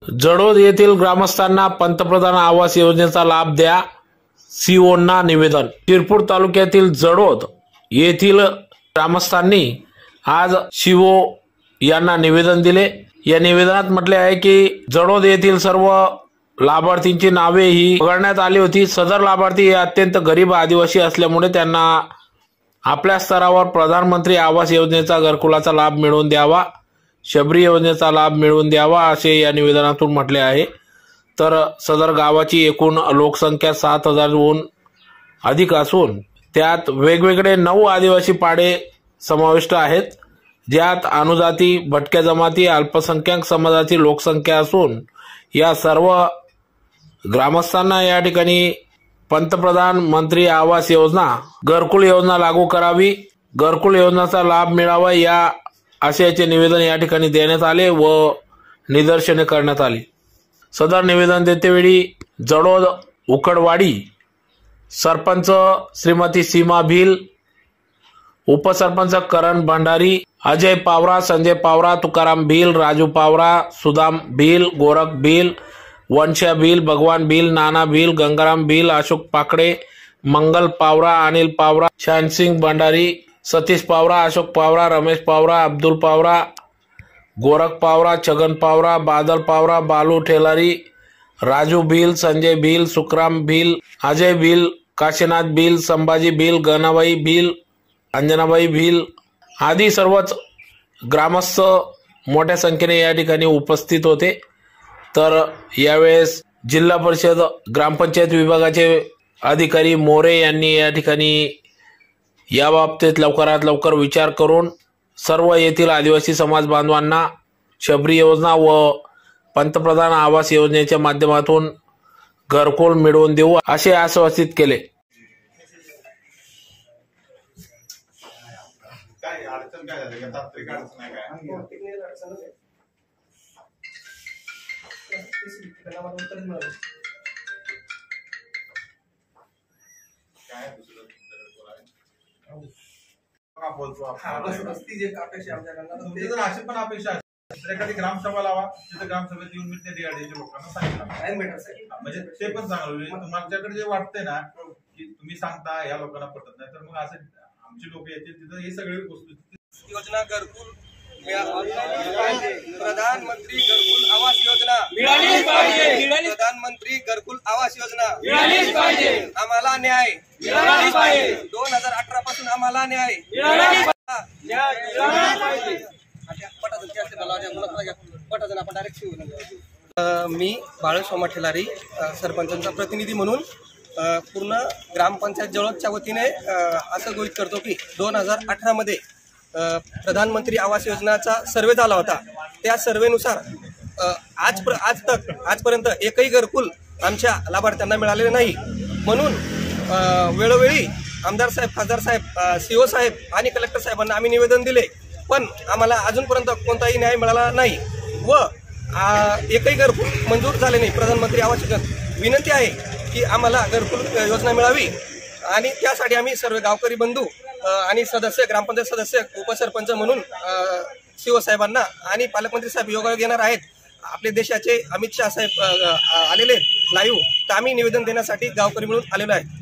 जळोद येथील ग्रामस्थांना पंतप्रधान आवास योजनेचा लाभ द्या, सीओंना निवेदन। शिरपूर तालुक्यातील जळोद येथील ग्रामस्थांनी आज सीओ यांना निवेदन दिले। या निवेदनात म्हटले आहे की जळोद येथील सर्व लाभार्थींची नावे ही वगळण्यात आली होती। सदर लाभार्थी हे अत्यंत गरीब आदिवासी असल्यामुळे त्यांना आपल्या स्तरावर प्रधानमंत्री आवास योजनेचा घरकुलाचा लाभ मिळवून द्यावा, शबरी योजनेचा लाभ मिळवून द्यावा असे या निवेदनातून म्हटले आहे। तर सदर गावाची एकूण लोकसंख्या 7000हून अधिक असून त्यात वेगवेगळे 9 आदिवासी पाडे समाविष्ट आहेत, ज्यात अनुजाती, भटक्या जमाती, अल्पसंख्याक समाजाची लोकसंख्या असून या सर्व ग्रामस्थांना या ठिकाणी पंतप्रधान मंत्री आवास योजना, घरकुल योजना लागू करावी, घरकुल योजनेचा लाभ मिळावा या आशयाचे निवेदन या ठिकाणी देण्यात आले व निदर्शने करण्यात आली। सदर निवेदन देतेवेळी जळोद उकडवाडी सरपंच श्रीमती सीमा भिल, उपसरपंच करण भंडारी, अजय पावरा, संजय पावरा, तुकाराम भिल, राजू पावरा, सुदाम भिल, गोरख भिल, वंशा भिल, भगवान भिल, नाना भिल, गंगाराम भिल, अशोक पाकडे, मंगल पावरा, अनिल पावरा, शानसिंग भंडारी, सतीश पावरा, अशोक पावरा, रमेश पावरा, अब्दुल पावरा, गोरख पावरा, छगन पावरा, बादल पावरा, बालू ठेलारी, राजू भिल, संजय भिल, सुखराम भिल, अजय भिल, काशीनाथ भिल, संभाजी भिल, गणाबाई भिल, अंजनाबाई भिल आदी सर्वच ग्रामस्थ मोठ्या संख्येने या ठिकाणी उपस्थित होते। तर यावेळेस जिल्हा परिषद ग्रामपंचायत विभागाचे अधिकारी मोरे यांनी या ठिकाणी याबाबतीत लवकरात लवकर विचार करून सर्व येथील आदिवासी समाज बांधवांना शबरी योजना व पंतप्रधान आवास योजनेच्या माध्यमातून घरकुल मिळवून देऊ असे आश्वासित केले। काय अडचण काय झाली का? तांत्रिक अडचण आहे काय? काय दुसरं का बोलतो आपण? तुमची जर अशी पण अपेक्षा असेल एखादी ग्रामसभा लावा, तिथे ग्रामसभेत येऊन मी त्या डिआरडीच्या लोकांना सांगितलं म्हणजे ते पण चांगलं। तुमच्याकडे जे वाटतंय ना की तुम्ही सांगता या लोकांना पटत नाही, तर मग असं आमची लोक येतील तिथं हे सगळे वस्तू योजना घरकुल प्रधानमंत्री घरकुल आवास योजना मिळालीच पाहिजे, प्रधानमंत्री घरकुल आवास योजना मिळालीच पाहिजे, आम्हाला न्याय मिळालाच पाहिजे, 2018 पासून आम्हाला न्याय मिळालाच पाहिजे। मी बाळ सोमा ठेलारी सरपंचांचा प्रतिनिधी म्हणून पूर्ण ग्रामपंचायत जळोदच्या वतीने असं गृहीत करतो की 2018 मध्ये प्रधानमंत्री आवास योजनाचा सर्वे झाला होता। त्या सर्वेनुसार आजपर्यंत एकही घरकुल आमच्या लाभार्थ्यांना मिळालेले नाही। म्हणून वेळोवेळी आमदार साहेब, खासदार साहेब, सीओ साहेब आणि कलेक्टर साहेबांना आम्ही निवेदन दिले, पण आम्हाला अजूनपर्यंत कोणताही न्याय मिळाला नाही व एकही घरकुल मंजूर झाले नाही। प्रधानमंत्री आवास योजनेत विनंती आहे की आम्हाला घरकुल योजना मिळावी आणि त्यासाठी आम्ही सर्व गावकरी बंधू आणि सदस्य, ग्रामपंचायत सदस्य, उपसरपंच म्हणून सीओ साहेबांना आणि पालकमंत्री साहेब योगायोग येणार आहेत। आपले देशाचे अमित शाह साहेब आलेले लाईव्ह, तर आम्ही निवेदन देण्यासाठी गावकरी म्हणून आलेलो आहे।